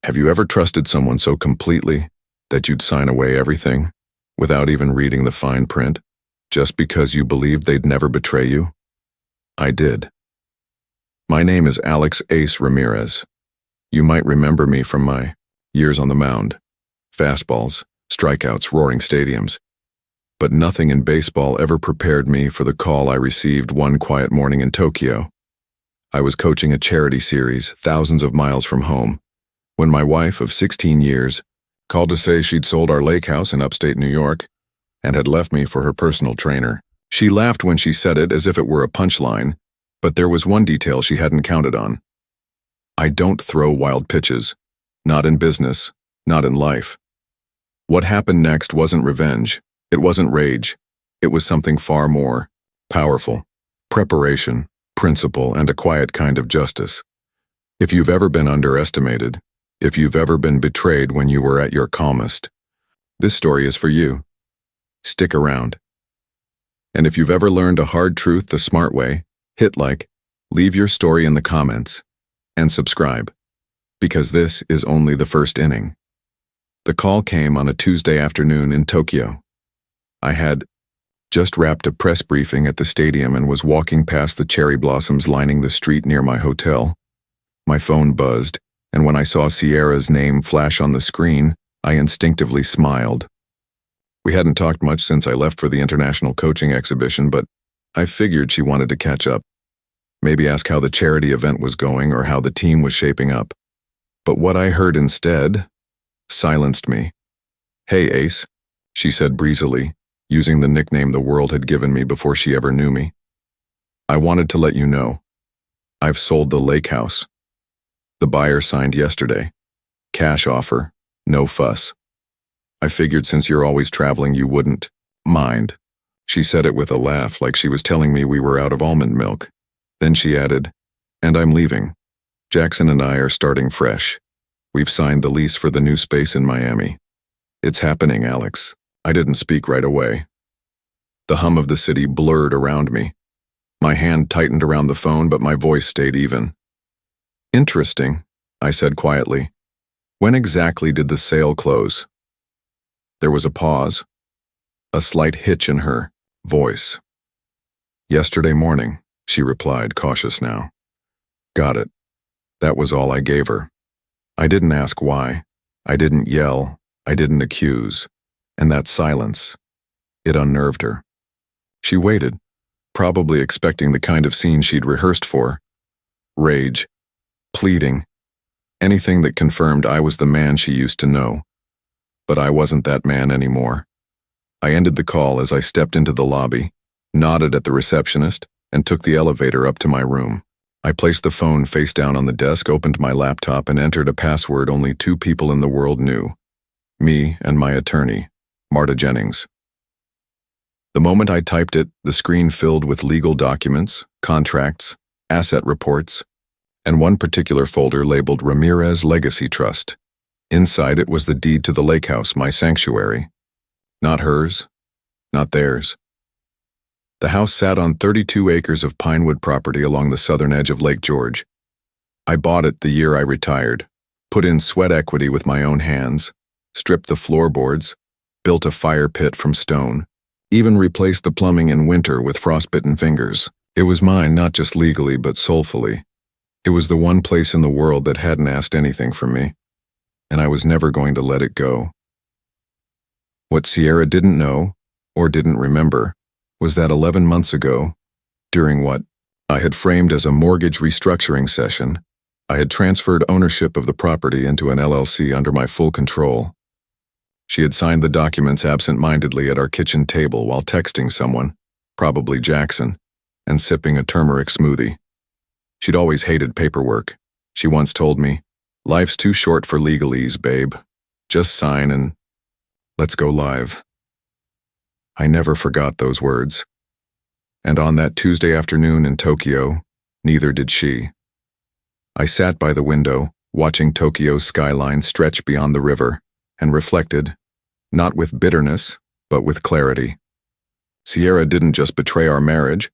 Have you ever trusted someone so completely that you'd sign away everything without even reading the fine print, just because you believed they'd never betray you? I did. My name is Alex Ace Ramirez. You might remember me from my years on the mound. Fastballs, strikeouts, roaring stadiums. But nothing in baseball ever prepared me for the call I received one quiet morning in Tokyo. I was coaching a charity series thousands of miles from home when my wife of 16 years called to say she'd sold our lakehouse in upstate New York and had left me for her personal trainer. She laughed when she said it as if it were a punchline, but there was one detail she hadn't counted on. I don't throw wild pitches. Not in business, not in life. What happened next wasn't revenge. It wasn't rage. It was something far more powerful. Preparation, principle, and a quiet kind of justice. If you've ever been underestimated, if you've ever been betrayed when you were at your calmest, this story is for you. Stick around. And if you've ever learned a hard truth the smart way, hit like, leave your story in the comments, and subscribe, because this is only the first inning. The call came on a Tuesday afternoon in Tokyo. I had just wrapped a press briefing at the stadium and was walking past the cherry blossoms lining the street near my hotel. My phone buzzed, and when I saw Sierra's name flash on the screen, I instinctively smiled. We hadn't talked much since I left for the international coaching exhibition, but I figured she wanted to catch up. Maybe ask how the charity event was going or how the team was shaping up. But what I heard instead silenced me. "Hey, Ace," she said breezily, using the nickname the world had given me before she ever knew me. "I wanted to let you know. I've sold the lakehouse. The buyer signed yesterday. Cash offer, no fuss. I figured since you're always traveling you wouldn't mind." She said it with a laugh like she was telling me we were out of almond milk. Then she added, "And I'm leaving. Jackson and I are starting fresh. We've signed the lease for the new space in Miami. It's happening, Alex." I didn't speak right away. The hum of the city blurred around me. My hand tightened around the phone, but my voice stayed even. "Interesting," I said quietly. "When exactly did the sale close?" There was a pause, a slight hitch in her voice. "Yesterday morning," she replied, cautious now. "Got it." That was all I gave her. I didn't ask why. I didn't yell. I didn't accuse. And that silence, it unnerved her. She waited, probably expecting the kind of scene she'd rehearsed for. Rage, pleading, anything that confirmed I was the man she used to know. But I wasn't that man anymore. I ended the call as I stepped into the lobby, nodded at the receptionist, and took the elevator up to my room. I placed the phone face down on the desk, opened my laptop, and entered a password only 2 people in the world knew. Me and my attorney, Marta Jennings. The moment I typed it, the screen filled with legal documents, contracts, asset reports, and one particular folder labeled Ramirez Legacy Trust. Inside it was the deed to the lakehouse, my sanctuary. Not hers, not theirs. The house sat on 32 acres of pinewood property along the southern edge of Lake George. I bought it the year I retired, put in sweat equity with my own hands, stripped the floorboards, built a fire pit from stone, even replaced the plumbing in winter with frostbitten fingers. It was mine not just legally but soulfully. It was the one place in the world that hadn't asked anything from me, and I was never going to let it go. What Sierra didn't know, or didn't remember, was that 11 months ago, during what I had framed as a mortgage restructuring session, I had transferred ownership of the property into an LLC under my full control. She had signed the documents absent-mindedly at our kitchen table while texting someone, probably Jackson, and sipping a turmeric smoothie. She'd always hated paperwork. She once told me, "Life's too short for legalese, babe. Just sign and let's go live." I never forgot those words. And on that Tuesday afternoon in Tokyo, neither did she. I sat by the window, watching Tokyo's skyline stretch beyond the river, and reflected, not with bitterness, but with clarity. Sierra didn't just betray our marriage.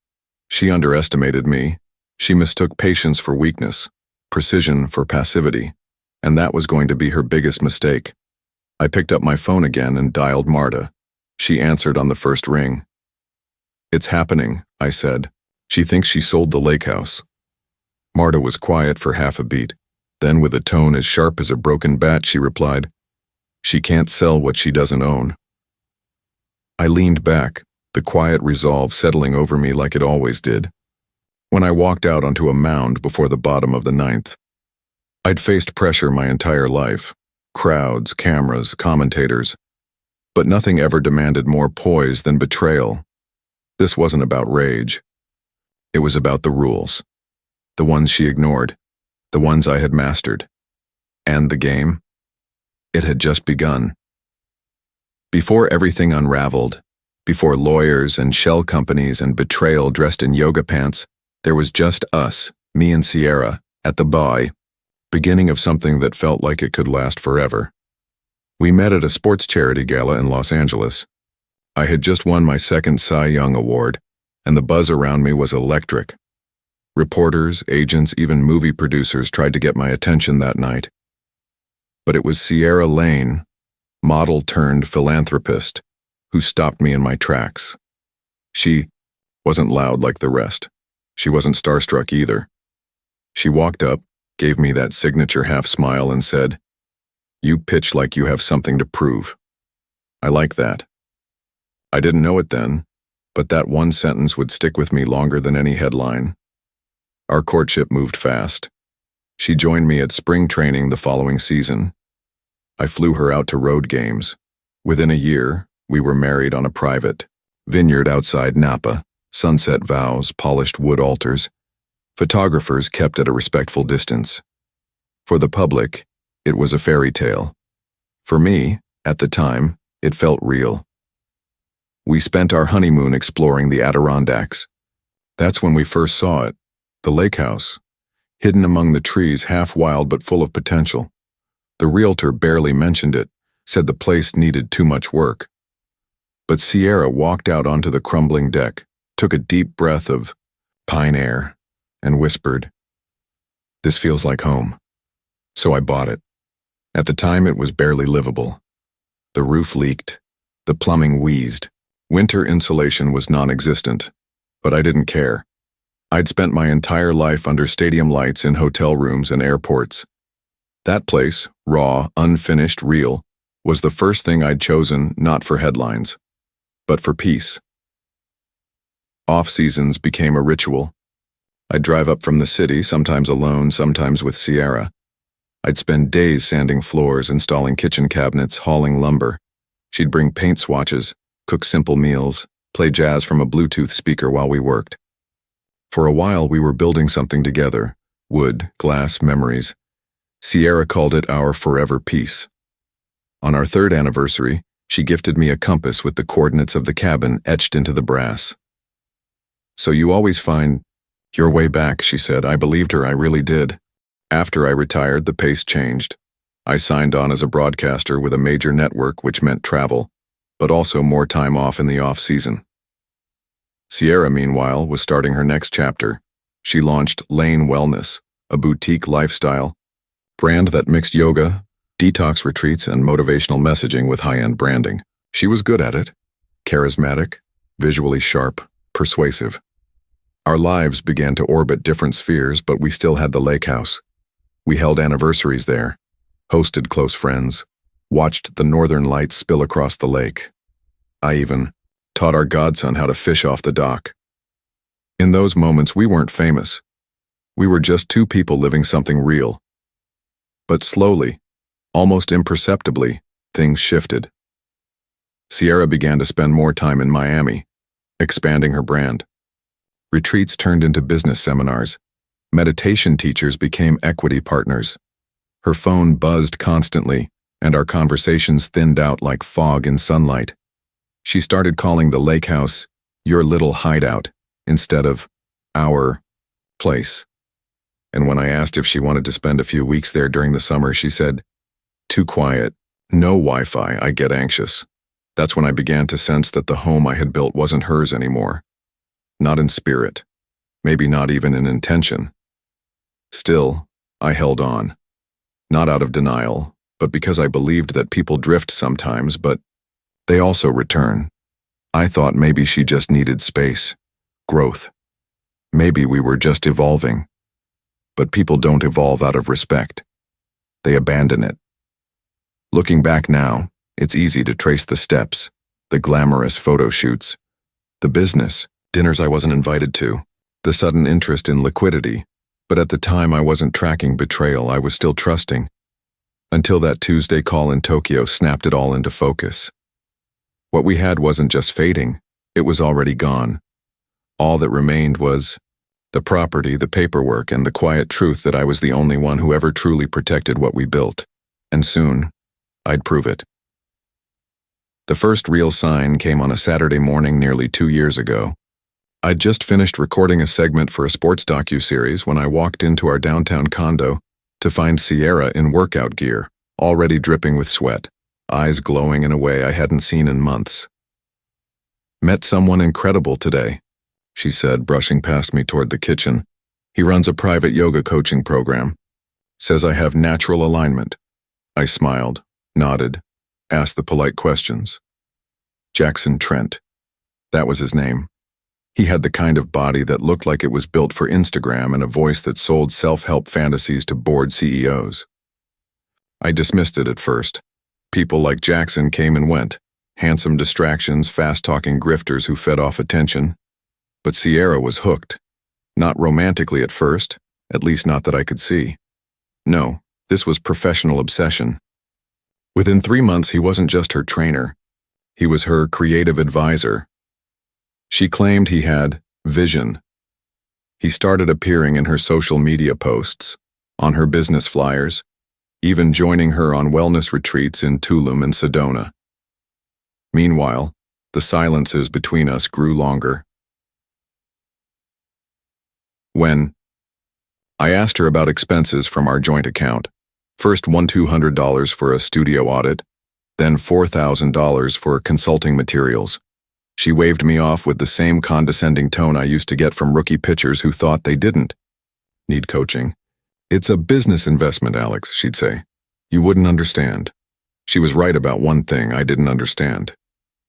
She underestimated me. She mistook patience for weakness, precision for passivity, And that was going to be her biggest mistake. I picked up my phone again and dialed Marta. She answered on the first ring. "It's happening," I said. "She thinks she sold the lakehouse." Marta was quiet for half a beat. Then, with a tone as sharp as a broken bat, she replied, "She can't sell what she doesn't own." I leaned back, the quiet resolve settling over me like it always did. When I walked out onto a mound before the bottom of the ninth, I'd faced pressure my entire life. Crowds, cameras, commentators. But nothing ever demanded more poise than betrayal. This wasn't about rage. It was about the rules. The ones she ignored. The ones I had mastered. And the game? It had just begun. Before everything unraveled, before lawyers and shell companies and betrayal dressed in yoga pants, there was just us, me and Sierra, at the bar, beginning of something that felt like it could last forever. We met at a sports charity gala in Los Angeles. I had just won my second Cy Young Award, and the buzz around me was electric. Reporters, agents, even movie producers tried to get my attention that night. But it was Sierra Lane, model turned philanthropist, who stopped me in my tracks. She wasn't loud like the rest. She wasn't starstruck either. She walked up, gave me that signature half smile and said, "You pitch like you have something to prove." I like that. I didn't know it then, but that one sentence would stick with me longer than any headline. Our courtship moved fast. She joined me at spring training the following season. I flew her out to road games. Within a year, we were married on a private vineyard outside Napa, sunset vows, polished wood altars. Photographers kept at a respectful distance. For the public, it was a fairy tale. For me, at the time, it felt real. We spent our honeymoon exploring the Adirondacks. That's when we first saw it, the lakehouse, hidden among the trees, half wild but full of potential. The realtor barely mentioned it, said the place needed too much work. But Sierra walked out onto the crumbling deck, took a deep breath of pine air, and whispered, "This feels like home." So I bought it. At the time, it was barely livable. The roof leaked. The plumbing wheezed. Winter insulation was non-existent. But I didn't care. I'd spent my entire life under stadium lights in hotel rooms and airports. That place, raw, unfinished, real, was the first thing I'd chosen not for headlines, but for peace. Off-seasons became a ritual. I'd drive up from the city, sometimes alone, sometimes with Sierra. I'd spend days sanding floors, installing kitchen cabinets, hauling lumber. She'd bring paint swatches, cook simple meals, play jazz from a Bluetooth speaker while we worked. For a while, we were building something together, wood, glass, memories. Sierra called it our forever peace. On our third anniversary, she gifted me a compass with the coordinates of the cabin etched into the brass. "So you always find your way back," she said. I believed her, I really did. After I retired, the pace changed. I signed on as a broadcaster with a major network, which meant travel, but also more time off in the off-season. Sierra, meanwhile, was starting her next chapter. She launched Lane Wellness, a boutique lifestyle brand that mixed yoga, detox retreats, and motivational messaging with high-end branding. She was good at it. Charismatic, visually sharp, persuasive. Our lives began to orbit different spheres, but we still had the lakehouse. We held anniversaries there, hosted close friends, watched the northern lights spill across the lake. I even taught our godson how to fish off the dock. In those moments, we weren't famous. We were just two people living something real. But slowly, almost imperceptibly, things shifted. Sierra began to spend more time in Miami, expanding her brand. Retreats turned into business seminars. Meditation teachers became equity partners. Her phone buzzed constantly, and our conversations thinned out like fog in sunlight. She started calling the lakehouse your little hideout instead of our place. And when I asked if she wanted to spend a few weeks there during the summer, she said, "Too quiet, no Wi-Fi, I get anxious." That's when I began to sense that the home I had built wasn't hers anymore. Not in spirit, maybe not even in intention. Still, I held on. Not out of denial, but because I believed that people drift sometimes, but they also return. I thought maybe she just needed space, growth. Maybe we were just evolving. But people don't evolve out of respect. They abandon it. Looking back now, it's easy to trace the steps, the glamorous photo shoots, the business, dinners I wasn't invited to, the sudden interest in liquidity. But at the time I wasn't tracking betrayal, I was still trusting. Until that Tuesday call in Tokyo snapped it all into focus. What we had wasn't just fading, it was already gone. All that remained was the property, the paperwork, and the quiet truth that I was the only one who ever truly protected what we built. And soon, I'd prove it. The first real sign came on a Saturday morning nearly 2 years ago. I'd just finished recording a segment for a sports docuseries when I walked into our downtown condo to find Sierra in workout gear, already dripping with sweat, eyes glowing in a way I hadn't seen in months. "Met someone incredible today," she said, brushing past me toward the kitchen. "He runs a private yoga coaching program. Says I have natural alignment." I smiled, nodded, asked the polite questions. Jackson Trent. That was his name. He had the kind of body that looked like it was built for Instagram and a voice that sold self-help fantasies to bored CEOs. I dismissed it at first. People like Jackson came and went, handsome distractions, fast-talking grifters who fed off attention. But Sierra was hooked. Not romantically at first, at least not that I could see. No, this was professional obsession. Within 3 months, he wasn't just her trainer. He was her creative advisor. She claimed he had vision. He started appearing in her social media posts, on her business flyers, even joining her on wellness retreats in Tulum and Sedona. Meanwhile, the silences between us grew longer. When I asked her about expenses from our joint account, first $200 for a studio audit, then $4,000 for consulting materials, she waved me off with the same condescending tone I used to get from rookie pitchers who thought they didn't need coaching. "It's a business investment, Alex," she'd say. "You wouldn't understand." She was right about one thing I didn't understand,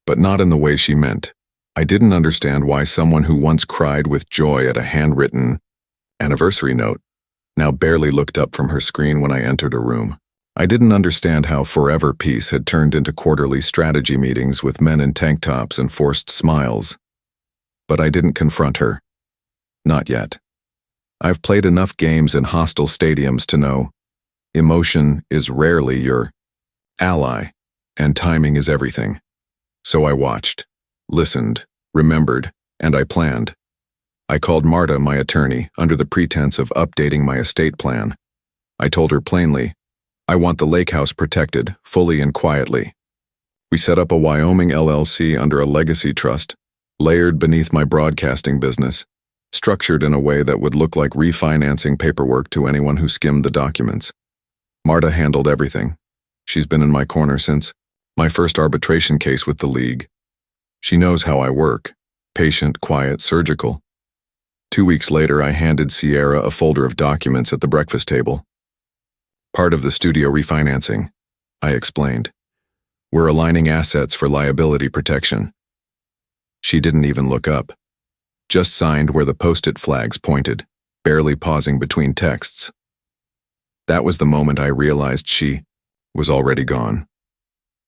but not in the way she meant. I didn't understand why someone who once cried with joy at a handwritten anniversary note now barely looked up from her screen when I entered a room. I didn't understand how Forever Peace had turned into quarterly strategy meetings with men in tank tops and forced smiles. But I didn't confront her. Not yet. I've played enough games in hostile stadiums to know emotion is rarely your ally, and timing is everything. So I watched, listened, remembered, and I planned. I called Marta, my attorney, under the pretense of updating my estate plan. I told her plainly, I want the lakehouse protected, fully and quietly. We set up a Wyoming LLC under a legacy trust, layered beneath my broadcasting business, structured in a way that would look like refinancing paperwork to anyone who skimmed the documents. Marta handled everything. She's been in my corner since my first arbitration case with the league. She knows how I work, patient, quiet, surgical. 2 weeks later, I handed Sierra a folder of documents at the breakfast table. Part of the studio refinancing, I explained. We're aligning assets for liability protection. She didn't even look up. Just signed where the post-it flags pointed, barely pausing between texts. That was the moment I realized she was already gone.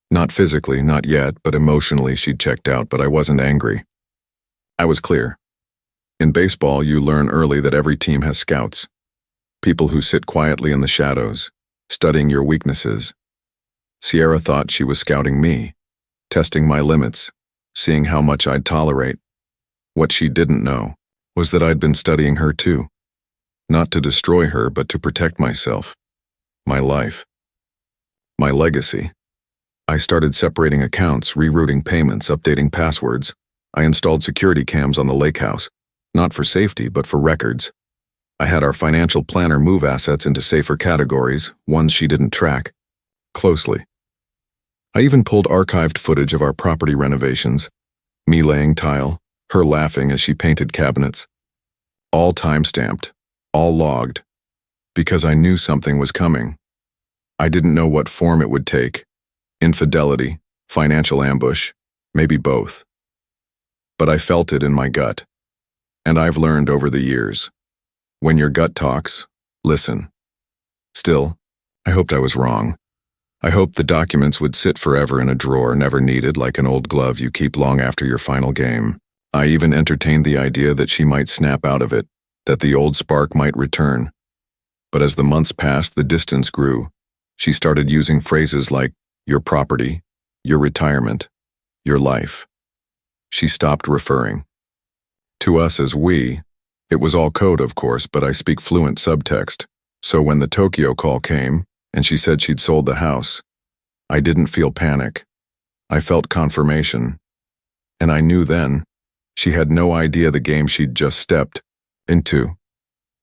Not physically, not yet, but emotionally she'd checked out, but I wasn't angry. I was clear. In baseball, you learn early that every team has scouts. People who sit quietly in the shadows, studying your weaknesses. Sierra thought she was scouting me, testing my limits, seeing how much I'd tolerate. What she didn't know was that I'd been studying her too. Not to destroy her, but to protect myself, my life, my legacy. I started separating accounts, rerouting payments, updating passwords. I installed security cams on the lakehouse, not for safety, but for records. I had our financial planner move assets into safer categories, ones she didn't track closely. I even pulled archived footage of our property renovations, me laying tile, her laughing as she painted cabinets. All time-stamped, all logged, because I knew something was coming. I didn't know what form it would take. Infidelity, financial ambush, maybe both. But I felt it in my gut. And I've learned over the years. When your gut talks, listen. Still, I hoped I was wrong. I hoped the documents would sit forever in a drawer, never needed, like an old glove you keep long after your final game. I even entertained the idea that she might snap out of it, that the old spark might return. But as the months passed, the distance grew. She started using phrases like, your property, your retirement, your life. She stopped referring to us as we. It was all code, of course, but I speak fluent subtext. So when the Tokyo call came, and she said she'd sold the house, I didn't feel panic. I felt confirmation. And I knew then, she had no idea the game she'd just stepped into.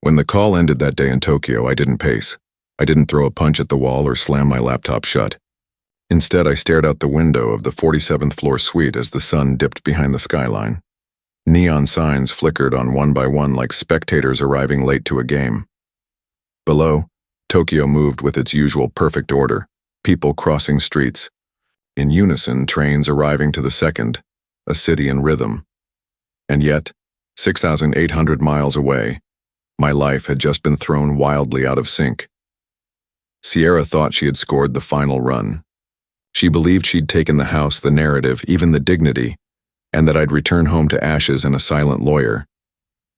When the call ended that day in Tokyo, I didn't pace. I didn't throw a punch at the wall or slam my laptop shut. Instead, I stared out the window of the 47th floor suite as the sun dipped behind the skyline. Neon signs flickered on one by one like spectators arriving late to a game. Below, Tokyo moved with its usual perfect order, people crossing streets. In unison, trains arriving to the second, a city in rhythm. And yet, 6,800 miles away, my life had just been thrown wildly out of sync. Sierra thought she had scored the final run. She believed she'd taken the house, the narrative, even the dignity, and that I'd return home to ashes and a silent lawyer.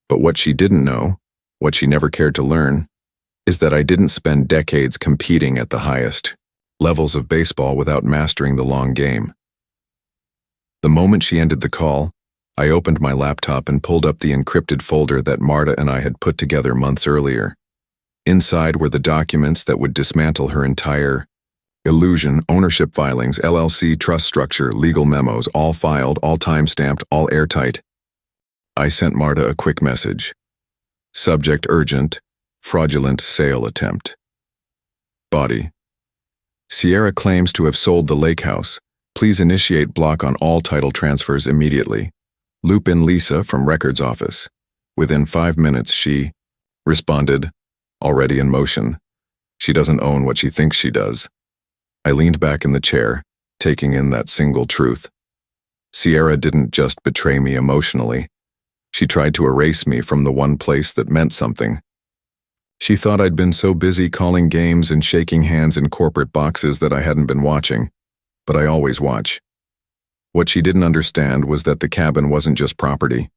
But what she didn't know, what she never cared to learn, is that I didn't spend decades competing at the highest levels of baseball without mastering the long game. The moment she ended the call, I opened my laptop and pulled up the encrypted folder that Marta and I had put together months earlier. Inside were the documents that would dismantle her entire illusion, ownership filings, LLC, trust structure, legal memos, all filed, all time-stamped, all airtight. I sent Marta a quick message. Subject urgent, fraudulent sale attempt. Body. Sierra claims to have sold the lakehouse. Please initiate block on all title transfers immediately. Loop in Lisa from records office. Within 5 minutes she responded, already in motion. She doesn't own what she thinks she does. I leaned back in the chair, taking in that single truth. Sierra didn't just betray me emotionally. She tried to erase me from the one place that meant something. She thought I'd been so busy calling games and shaking hands in corporate boxes that I hadn't been watching. But I always watch. What she didn't understand was that the cabin wasn't just property.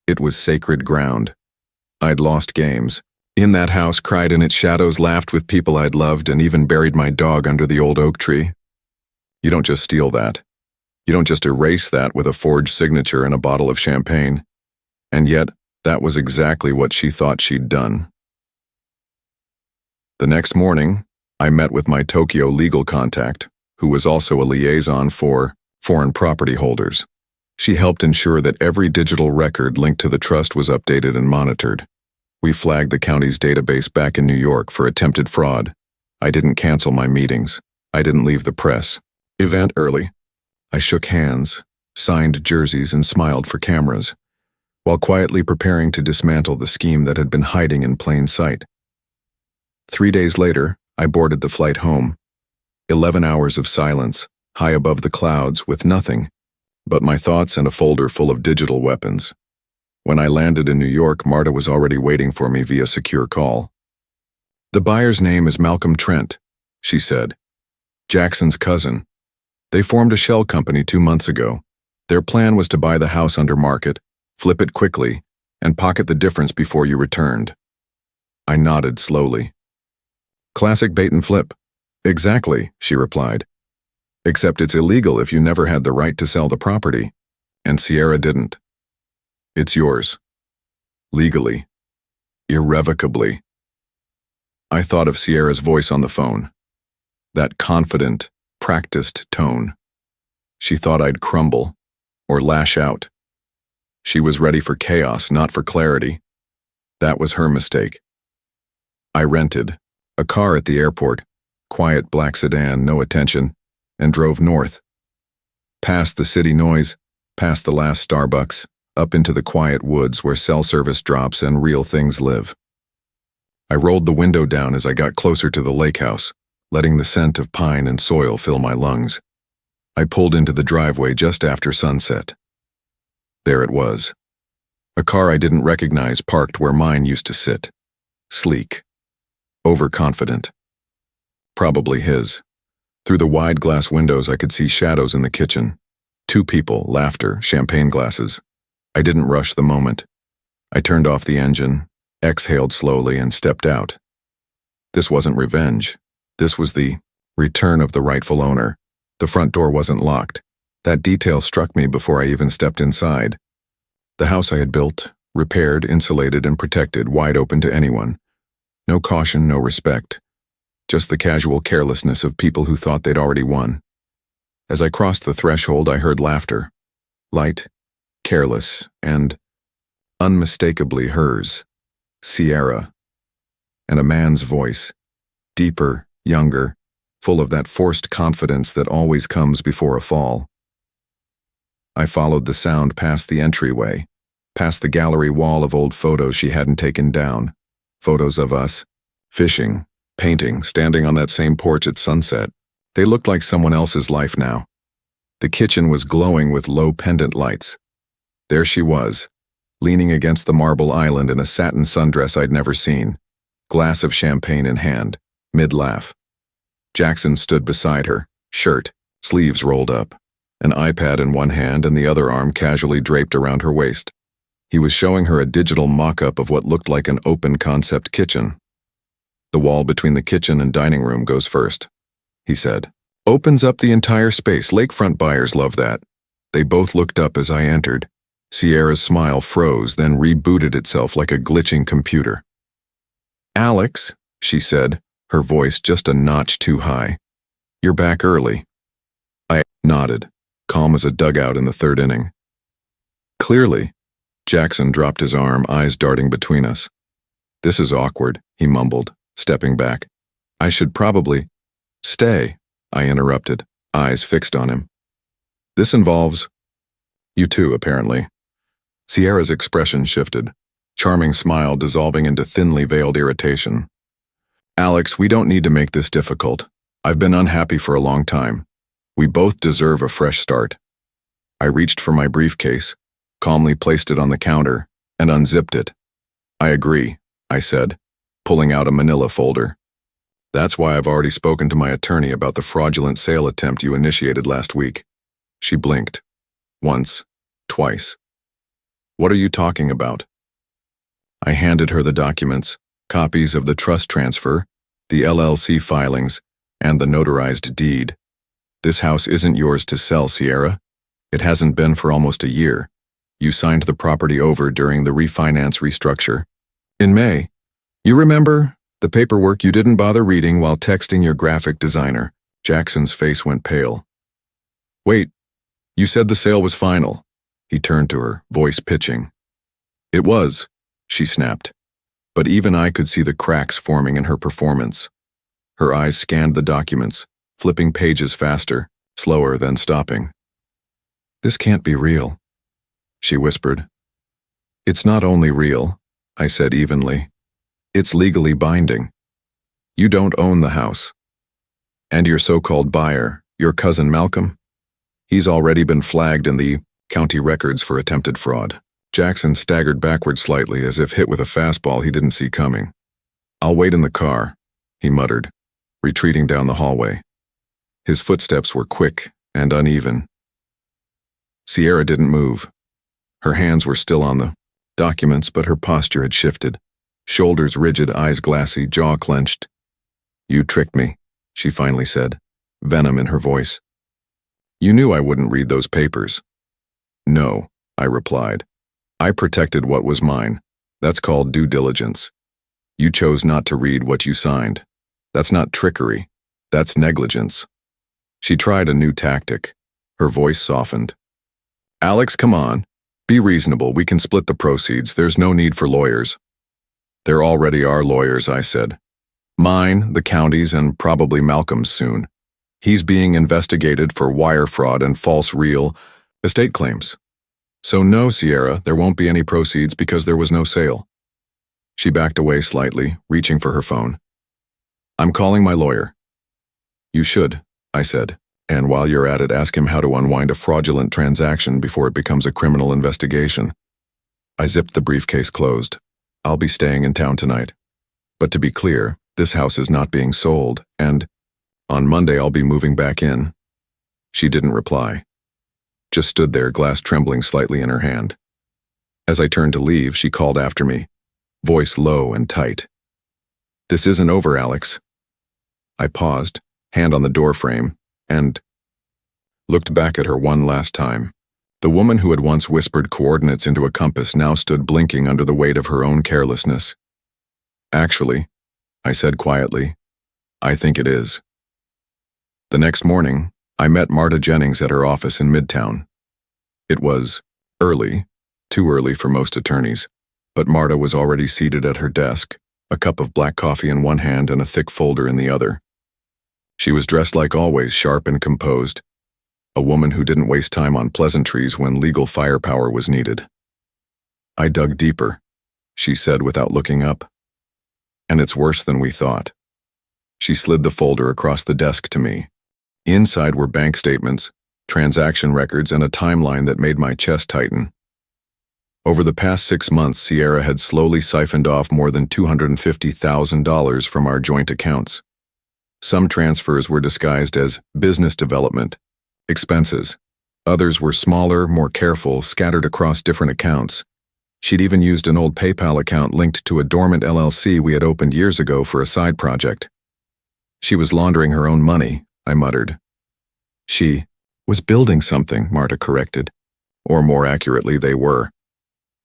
It was sacred ground. I'd lost games. In that house, cried in its shadows, laughed with people I'd loved, and even buried my dog under the old oak tree. You don't just steal that. You don't just erase that with a forged signature and a bottle of champagne. And yet, that was exactly what she thought she'd done. The next morning, I met with my Tokyo legal contact, who was also a liaison for foreign property holders. She helped ensure that every digital record linked to the trust was updated and monitored. We flagged the county's database back in New York for attempted fraud. I didn't cancel my meetings. I didn't leave the press event early. I shook hands, signed jerseys, and smiled for cameras, while quietly preparing to dismantle the scheme that had been hiding in plain sight. 3 days later, I boarded the flight home. 11 hours of silence, high above the clouds, with nothing but my thoughts and a folder full of digital weapons. When I landed in New York, Marta was already waiting for me via secure call. The buyer's name is Malcolm Trent, she said. Jackson's cousin. They formed a shell company 2 months ago. Their plan was to buy the house under market, flip it quickly, and pocket the difference before you returned. I nodded slowly. Classic bait and flip. Exactly, she replied. Except it's illegal if you never had the right to sell the property. And Sierra didn't. It's yours. Legally. Irrevocably. I thought of Sierra's voice on the phone. That confident, practiced tone. She thought I'd crumble, or lash out. She was ready for chaos, not for clarity. That was her mistake. I rented a car at the airport, quiet black sedan, no attention, and drove north. Past the city noise, past the last Starbucks, up into the quiet woods where cell service drops and real things live. I rolled the window down as I got closer to the lake house, letting the scent of pine and soil fill my lungs. I pulled into the driveway just after sunset. There it was. A car I didn't recognize parked where mine used to sit. Sleek. Overconfident. Probably his. Through the wide glass windows I could see shadows in the kitchen. 2 people, laughter, champagne glasses. I didn't rush the moment. I turned off the engine, exhaled slowly, and stepped out. This wasn't revenge. This was the return of the rightful owner. The front door wasn't locked. That detail struck me before I even stepped inside. The house I had built, repaired, insulated, and protected, wide open to anyone. No caution, no respect. Just the casual carelessness of people who thought they'd already won. As I crossed the threshold, I heard laughter. Light, careless, and unmistakably hers. Sierra. And a man's voice. Deeper, younger, full of that forced confidence that always comes before a fall. I followed the sound past the entryway, past the gallery wall of old photos she hadn't taken down. Photos of us, fishing, painting, standing on that same porch at sunset. They looked like someone else's life now. The kitchen was glowing with low pendant lights. There she was, leaning against the marble island in a satin sundress I'd never seen, glass of champagne in hand, mid-laugh. Jackson stood beside her, shirt, sleeves rolled up, an iPad in one hand and the other arm casually draped around her waist. He was showing her a digital mock-up of what looked like an open-concept kitchen. The wall between the kitchen and dining room goes first, he said. Opens up the entire space. Lakefront buyers love that. They both looked up as I entered. Sierra's smile froze, then rebooted itself like a glitching computer. Alex, she said, her voice just a notch too high. You're back early. I nodded, calm as a dugout in the 3rd inning. Clearly. Jackson dropped his arm, eyes darting between us. This is awkward, he mumbled, stepping back. I should probably stay, I interrupted, eyes fixed on him. This involves you too, apparently. Sierra's expression shifted, charming smile dissolving into thinly veiled irritation. Alex, we don't need to make this difficult. I've been unhappy for a long time. We both deserve a fresh start. I reached for my briefcase, calmly placed it on the counter, and unzipped it. I agree, I said, pulling out a manila folder. That's why I've already spoken to my attorney about the fraudulent sale attempt you initiated last week. She blinked. Once, twice. What are you talking about? I handed her the documents, copies of the trust transfer, the LLC filings, and the notarized deed. This house isn't yours to sell, Sierra. It hasn't been for almost a year. You signed the property over during the refinance restructure. In May. You remember? The paperwork you didn't bother reading while texting your graphic designer. Jackson's face went pale. Wait, you said the sale was final. He turned to her, voice pitching. It was, she snapped. But even I could see the cracks forming in her performance. Her eyes scanned the documents, flipping pages faster, slower than stopping. This can't be real, she whispered. It's not only real, I said evenly. It's legally binding. You don't own the house. And your so-called buyer, your cousin Malcolm? He's already been flagged in the county records for attempted fraud. Jackson staggered backward slightly as if hit with a fastball he didn't see coming. I'll wait in the car, he muttered, retreating down the hallway. His footsteps were quick and uneven. Sierra didn't move. Her hands were still on the documents, but her posture had shifted. Shoulders rigid, eyes glassy, jaw clenched. You tricked me, she finally said, venom in her voice. You knew I wouldn't read those papers. No, I replied. I protected what was mine. That's called due diligence. You chose not to read what you signed. That's not trickery. That's negligence. She tried a new tactic. Her voice softened. Alex, come on. Be reasonable. We can split the proceeds. There's no need for lawyers. There already are lawyers, I said. Mine, the county's, and probably Malcolm's soon. He's being investigated for wire fraud and false real estate claims. So no, Sierra, there won't be any proceeds because there was no sale. She backed away slightly, reaching for her phone. I'm calling my lawyer. You should, I said. And while you're at it, ask him how to unwind a fraudulent transaction before it becomes a criminal investigation. I zipped the briefcase closed. I'll be staying in town tonight. But to be clear, this house is not being sold, and on Monday I'll be moving back in. She didn't reply. Just stood there, glass trembling slightly in her hand. As I turned to leave, she called after me, voice low and tight. This isn't over, Alex. I paused, hand on the doorframe, and looked back at her one last time. The woman who had once whispered coordinates into a compass now stood blinking under the weight of her own carelessness. Actually, I said quietly, I think it is. The next morning, I met Marta Jennings at her office in Midtown. It was early, too early for most attorneys, but Marta was already seated at her desk, a cup of black coffee in one hand and a thick folder in the other. She was dressed like always, sharp and composed, a woman who didn't waste time on pleasantries when legal firepower was needed. I dug deeper, she said without looking up. And it's worse than we thought. She slid the folder across the desk to me. Inside were bank statements, transaction records, and a timeline that made my chest tighten. Over the past 6 months, Sierra had slowly siphoned off more than $250,000 from our joint accounts. Some transfers were disguised as business development, expenses. Others were smaller, more careful, scattered across different accounts. She'd even used an old PayPal account linked to a dormant LLC we had opened years ago for a side project. She was laundering her own money, I muttered. She was building something, Marta corrected. Or more accurately, they were.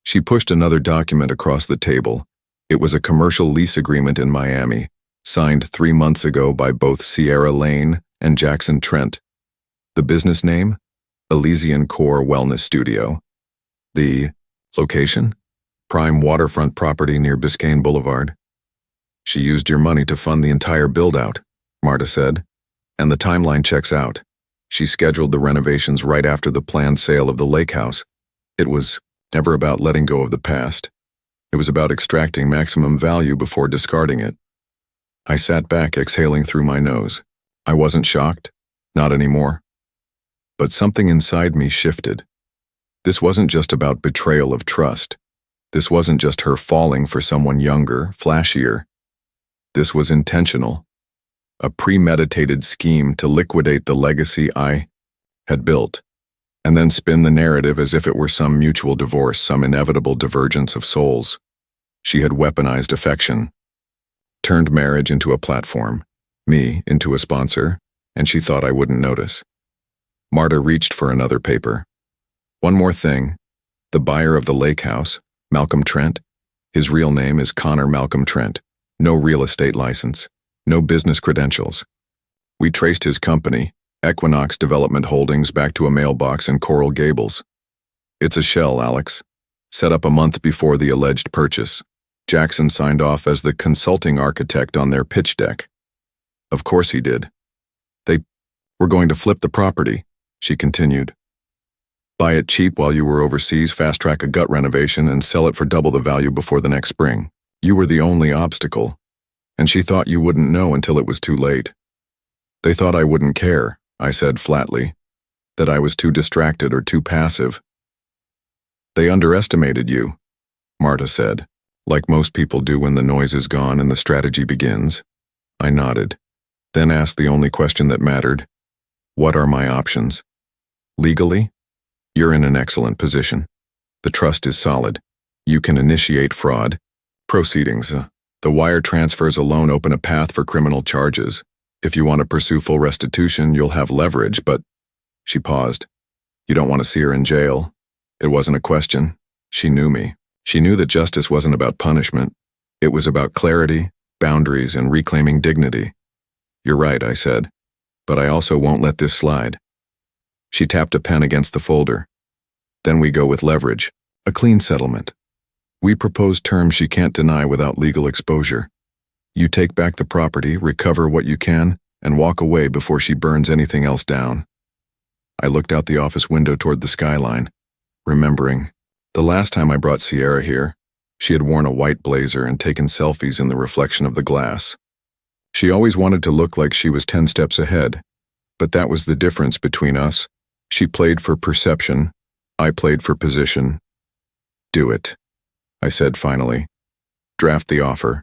She pushed another document across the table. It was a commercial lease agreement in Miami, signed 3 months ago by both Sierra Lane and Jackson Trent. The business name? Elysian Core Wellness Studio. The location? Prime waterfront property near Biscayne Boulevard. She used your money to fund the entire build-out, Marta said, and the timeline checks out. She scheduled the renovations right after the planned sale of the lakehouse. It was never about letting go of the past. It was about extracting maximum value before discarding it. I sat back, exhaling through my nose. I wasn't shocked, not anymore. But something inside me shifted. This wasn't just about betrayal of trust. This wasn't just her falling for someone younger, flashier. This was intentional. A premeditated scheme to liquidate the legacy I had built, and then spin the narrative as if it were some mutual divorce, some inevitable divergence of souls. She had weaponized affection, turned marriage into a platform, me into a sponsor, and she thought I wouldn't notice. Marta reached for another paper. One more thing. The buyer of the lake house, Malcolm Trent. His real name is Connor Malcolm Trent. No real estate license. No business credentials. We traced his company, Equinox Development Holdings, back to a mailbox in Coral Gables. It's a shell, Alex. Set up a month before the alleged purchase. Jackson signed off as the consulting architect on their pitch deck. Of course he did. They were going to flip the property, she continued. Buy it cheap while you were overseas, fast-track a gut renovation, and sell it for double the value before the next spring. You were the only obstacle, and she thought you wouldn't know until it was too late. They thought I wouldn't care, I said flatly, that I was too distracted or too passive. They underestimated you, Marta said, like most people do when the noise is gone and the strategy begins. I nodded, then asked the only question that mattered. What are my options? Legally? You're in an excellent position. The trust is solid. You can initiate fraud proceedings. The wire transfers alone open a path for criminal charges. If you want to pursue full restitution, you'll have leverage, but... She paused. You don't want to see her in jail. It wasn't a question. She knew me. She knew that justice wasn't about punishment. It was about clarity, boundaries, and reclaiming dignity. You're right, I said, but I also won't let this slide. She tapped a pen against the folder. Then we go with leverage, a clean settlement. We propose terms she can't deny without legal exposure. You take back the property, recover what you can, and walk away before she burns anything else down. I looked out the office window toward the skyline, remembering, the last time I brought Sierra here, she had worn a white blazer and taken selfies in the reflection of the glass. She always wanted to look like she was 10 steps ahead, but that was the difference between us. She played for perception, I played for position. Do it, I said finally. Draft the offer.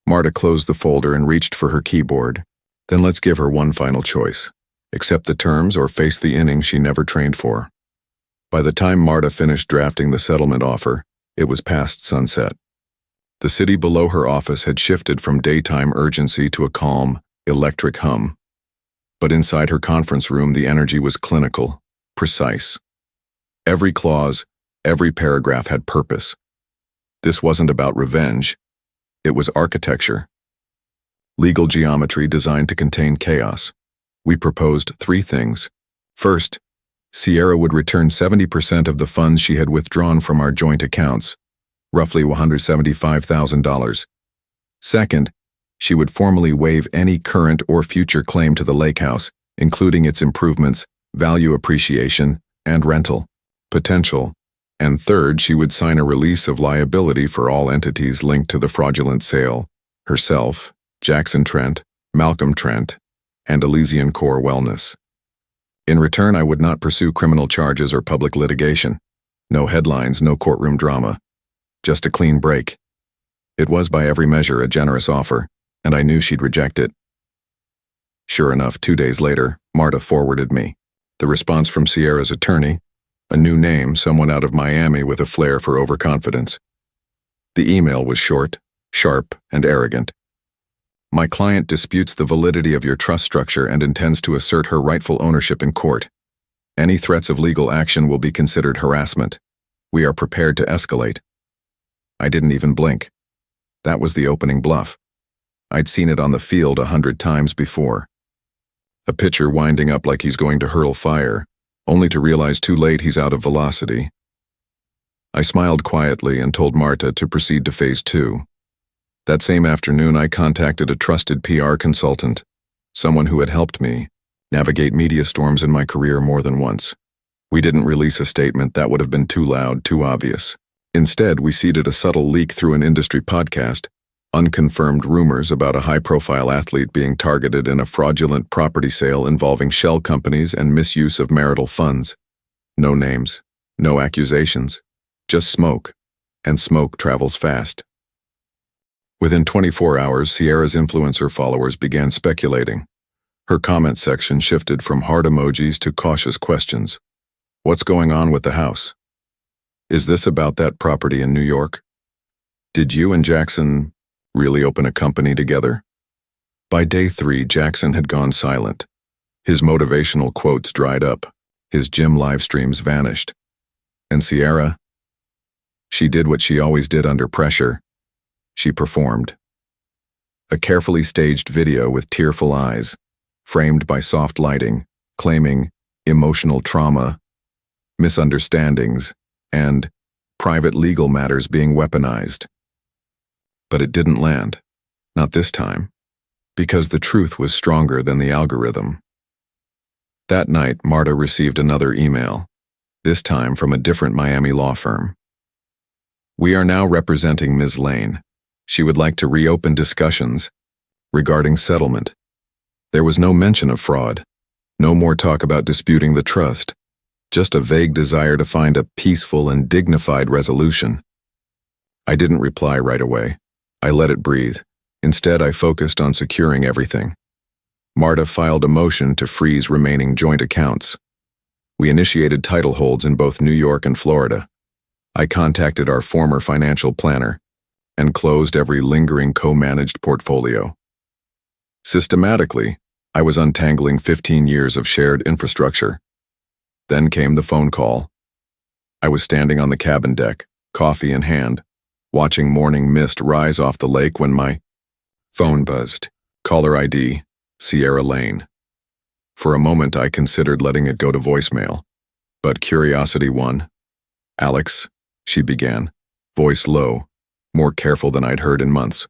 Marta closed the folder and reached for her keyboard. Then let's give her one final choice. Accept the terms or face the innings she never trained for. By the time Marta finished drafting the settlement offer, it was past sunset. The city below her office had shifted from daytime urgency to a calm, electric hum. But inside her conference room, the energy was clinical, precise. Every clause, every paragraph had purpose. This wasn't about revenge. It was architecture. Legal geometry designed to contain chaos. We proposed 3 things. First, Sierra would return 70% of the funds she had withdrawn from our joint accounts, roughly $175,000. Second, she would formally waive any current or future claim to the lakehouse, including its improvements, value appreciation, and rental potential. And third, she would sign a release of liability for all entities linked to the fraudulent sale: herself, Jackson Trent, Malcolm Trent, and Elysian Core Wellness. In return, I would not pursue criminal charges or public litigation. No headlines, no courtroom drama. Just a clean break. It was by every measure a generous offer, and I knew she'd reject it. Sure enough, 2 days later, Marta forwarded me the response from Sierra's attorney, a new name, someone out of Miami with a flair for overconfidence. The email was short, sharp, and arrogant. My client disputes the validity of your trust structure and intends to assert her rightful ownership in court. Any threats of legal action will be considered harassment. We are prepared to escalate. I didn't even blink. That was the opening bluff. I'd seen it on the field 100 times before. A pitcher winding up like he's going to hurl fire, only to realize too late he's out of velocity. I smiled quietly and told Marta to proceed to phase 2. That same afternoon, I contacted a trusted PR consultant, someone who had helped me navigate media storms in my career more than once. We didn't release a statement that would have been too loud, too obvious. Instead, we seeded a subtle leak through an industry podcast, unconfirmed rumors about a high-profile athlete being targeted in a fraudulent property sale involving shell companies and misuse of marital funds. No names, no accusations, just smoke, and smoke travels fast. Within 24 hours, Sierra's influencer followers began speculating. Her comment section shifted from heart emojis to cautious questions. What's going on with the house? Is this about that property in New York? Did you and Jackson really open a company together? By day 3, Jackson had gone silent. His motivational quotes dried up. His gym live streams vanished. And Sierra? She did what she always did under pressure. She performed. A carefully staged video with tearful eyes, framed by soft lighting, claiming emotional trauma, misunderstandings, and private legal matters being weaponized. But it didn't land. Not this time. Because the truth was stronger than the algorithm. That night, Marta received another email, this time from a different Miami law firm. We are now representing Ms. Lane. She would like to reopen discussions regarding settlement. There was no mention of fraud, no more talk about disputing the trust, just a vague desire to find a peaceful and dignified resolution. I didn't reply right away. I let it breathe. Instead, I focused on securing everything. Marta filed a motion to freeze remaining joint accounts. We initiated title holds in both New York and Florida. I contacted our former financial planner and closed every lingering co-managed portfolio. Systematically, I was untangling 15 years of shared infrastructure. Then came the phone call. I was standing on the cabin deck, coffee in hand, watching morning mist rise off the lake when my phone buzzed. Caller ID, Sierra Lane. For a moment, I considered letting it go to voicemail, but curiosity won. Alex, she began, voice low, more careful than I'd heard in months.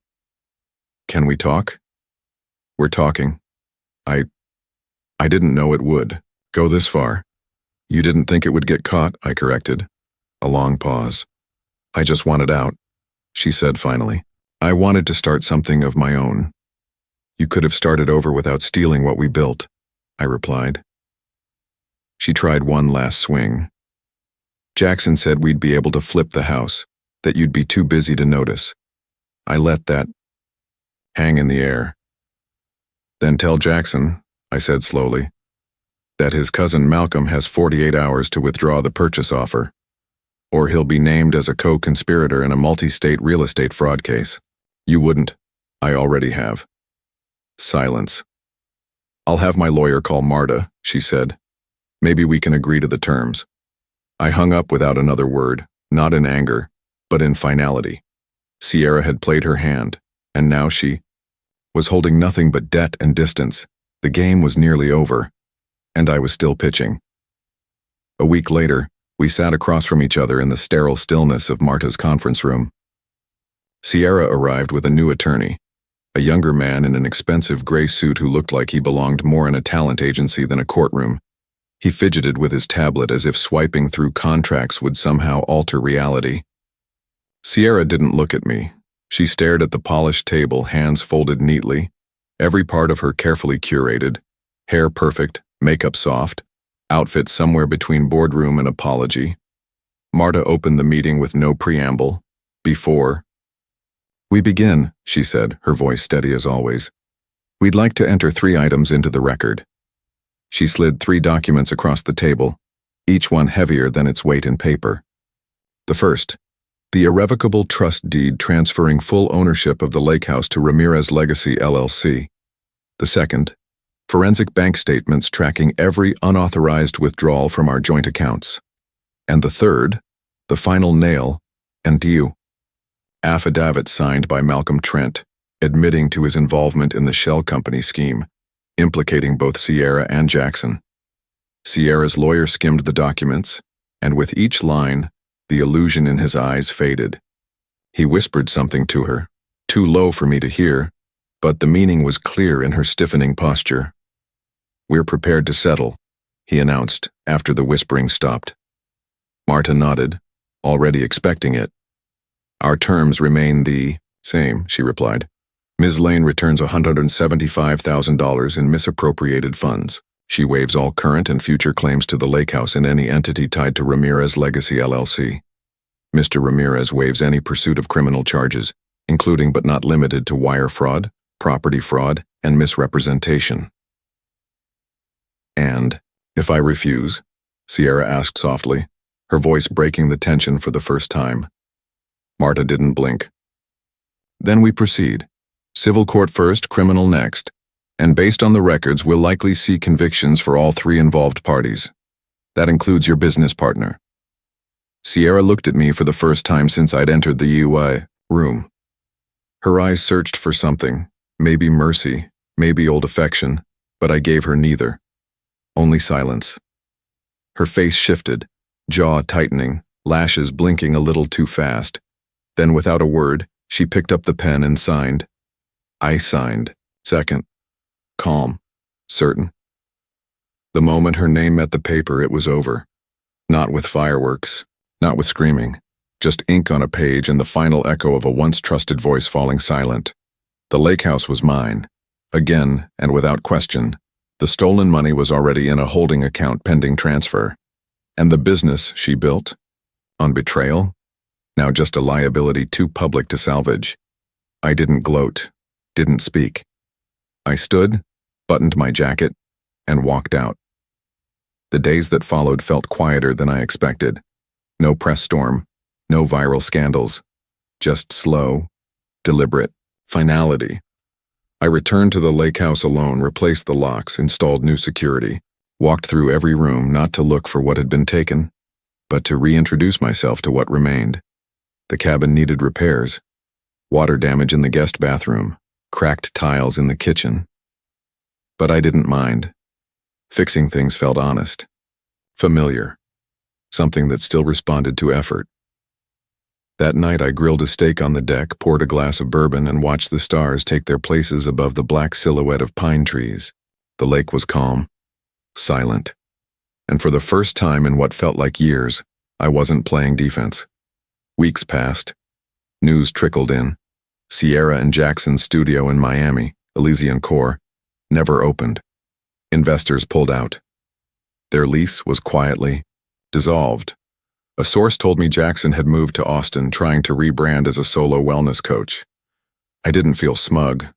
Can we talk? We're talking. I didn't know it would go this far. You didn't think it would get caught, I corrected. A long pause. I just wanted out, she said finally. I wanted to start something of my own. You could have started over without stealing what we built, I replied. She tried one last swing. Jackson said we'd be able to flip the house, that you'd be too busy to notice. I let that hang in the air. Then tell Jackson, I said slowly, that his cousin Malcolm has 48 hours to withdraw the purchase offer, or he'll be named as a co-conspirator in a multi-state real estate fraud case. You wouldn't. I already have. Silence. I'll have my lawyer call Marta, she said. Maybe we can agree to the terms. I hung up without another word, not in anger, but in finality. Sierra had played her hand, and now she was holding nothing but debt and distance. The game was nearly over, and I was still pitching. A week later, we sat across from each other in the sterile stillness of Marta's conference room. Sierra arrived with a new attorney, a younger man in an expensive gray suit who looked like he belonged more in a talent agency than a courtroom. He fidgeted with his tablet as if swiping through contracts would somehow alter reality. Sierra didn't look at me. She stared at the polished table, hands folded neatly, every part of her carefully curated, hair perfect, makeup soft, outfit somewhere between boardroom and apology. Marta opened the meeting with no preamble. Before we begin, she said, her voice steady as always, we'd like to enter 3 items into the record. She slid 3 documents across the table, each one heavier than its weight in paper. The first, the irrevocable trust deed transferring full ownership of the lakehouse to Ramirez Legacy LLC. The second, forensic bank statements tracking every unauthorized withdrawal from our joint accounts. And the third, the final nail, and you. Affidavit signed by Malcolm Trent, admitting to his involvement in the shell company scheme, implicating both Sierra and Jackson. Sierra's lawyer skimmed the documents, and with each line, the illusion in his eyes faded. He whispered something to her, too low for me to hear, but the meaning was clear in her stiffening posture. We're prepared to settle, he announced after the whispering stopped. Marta nodded, already expecting it. Our terms remain the same, she replied. Ms. Lane returns $175,000 in misappropriated funds. She waives all current and future claims to the lakehouse and any entity tied to Ramirez Legacy LLC. Mr. Ramirez waives any pursuit of criminal charges, including but not limited to wire fraud, property fraud, and misrepresentation. And, if I refuse? Sierra asked softly, her voice breaking the tension for the first time. Marta didn't blink. Then we proceed. Civil court first, criminal next. And based on the records, we'll likely see convictions for all 3 involved parties. That includes your business partner. Sierra looked at me for the first time since I'd entered the UI room. Her eyes searched for something, maybe mercy, maybe old affection, but I gave her neither. Only silence. Her face shifted, jaw tightening, lashes blinking a little too fast. Then without a word, she picked up the pen and signed. I signed. Second. Calm. Certain. The moment her name met the paper, it was over. Not with fireworks, not with screaming, just ink on a page and the final echo of a once-trusted voice falling silent. The lakehouse was mine. Again, and without question. The stolen money was already in a holding account pending transfer. And the business she built? On betrayal? Now just a liability too public to salvage. I didn't gloat, didn't speak. I stood, buttoned my jacket, and walked out. The days that followed felt quieter than I expected. No press storm, no viral scandals, just slow, deliberate finality. I returned to the lakehouse alone, replaced the locks, installed new security, walked through every room not to look for what had been taken, but to reintroduce myself to what remained. The cabin needed repairs. Water damage in the guest bathroom, cracked tiles in the kitchen. But I didn't mind. Fixing things felt honest, familiar, something that still responded to effort. That night I grilled a steak on the deck, poured a glass of bourbon, and watched the stars take their places above the black silhouette of pine trees. The lake was calm, silent, and for the first time in what felt like years, I wasn't playing defense. Weeks passed. News trickled in. Sierra and Jackson's studio in Miami, Elysian Core, never opened. Investors pulled out. Their lease was quietly dissolved. A source told me Jackson had moved to Austin trying to rebrand as a solo wellness coach. I didn't feel smug,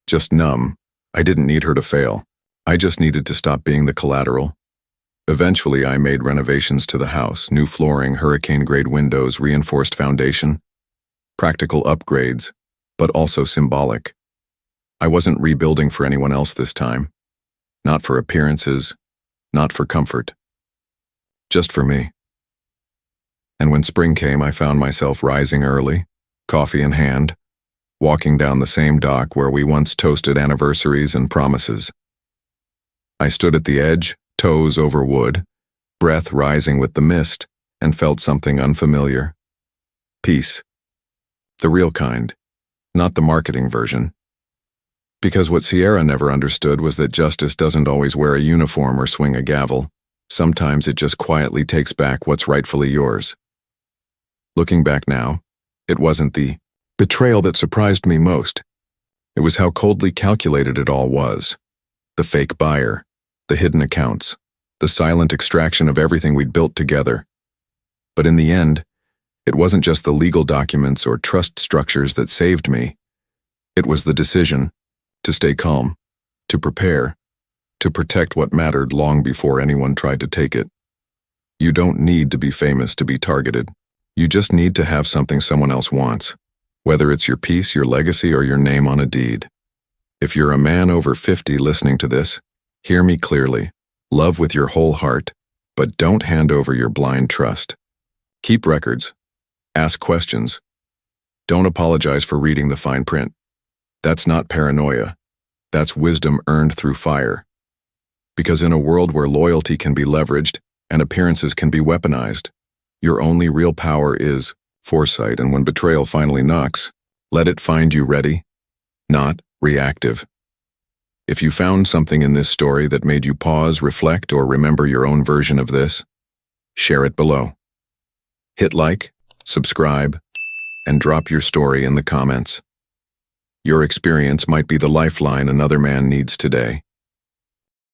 just numb. I didn't need her to fail. I just needed to stop being the collateral. Eventually, I made renovations to the house, new flooring, hurricane-grade windows, reinforced foundation. Practical upgrades, but also symbolic. I wasn't rebuilding for anyone else this time. Not for appearances, not for comfort. Just for me. And when spring came, I found myself rising early, coffee in hand, walking down the same dock where we once toasted anniversaries and promises. I stood at the edge, toes over wood, breath rising with the mist, and felt something unfamiliar. Peace. The real kind, not the marketing version. Because what Sierra never understood was that justice doesn't always wear a uniform or swing a gavel. Sometimes it just quietly takes back what's rightfully yours. Looking back now, it wasn't the betrayal that surprised me most. It was how coldly calculated it all was. The fake buyer, the hidden accounts, the silent extraction of everything we'd built together. But in the end, it wasn't just the legal documents or trust structures that saved me. It was the decision to stay calm, to prepare, to protect what mattered long before anyone tried to take it. You don't need to be famous to be targeted. You just need to have something someone else wants, whether it's your peace, your legacy, or your name on a deed. If you're a man over 50 listening to this, hear me clearly. Love with your whole heart, but don't hand over your blind trust. Keep records. Ask questions. Don't apologize for reading the fine print. That's not paranoia. That's wisdom earned through fire. Because in a world where loyalty can be leveraged and appearances can be weaponized, your only real power is foresight, and when betrayal finally knocks, let it find you ready, not reactive. If you found something in this story that made you pause, reflect, or remember your own version of this, share it below. Hit like, subscribe, and drop your story in the comments. Your experience might be the lifeline another man needs today.